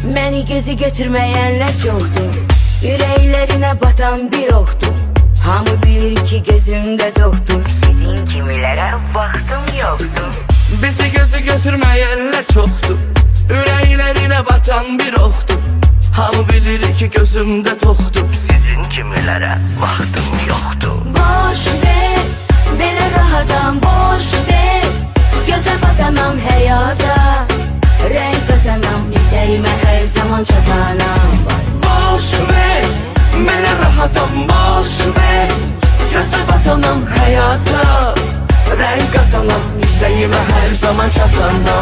Məni gözü götürməyənlər çoxdur, ürəklərinə batan bir oxdur. Hamı bilir ki gözümdə doktor, sizin kimilərə vaxtım yoxdur. Bizi gözü götürməyənlər çoxdur, ürəklərinə batan bir oxdur. Hamı bilir ki gözümdə toxdur, sizin kimilərə vaxtım yoxdur. Boş ver, belə rahatam, boş ver. Gözə batanam həyata, rəng qatanam, istəyimə hər zaman çatanam. Boş ver, mənə rahatam, boş ver. Gözə batanam həyata, rəng qatanam, istəyimə hər zaman çatanam.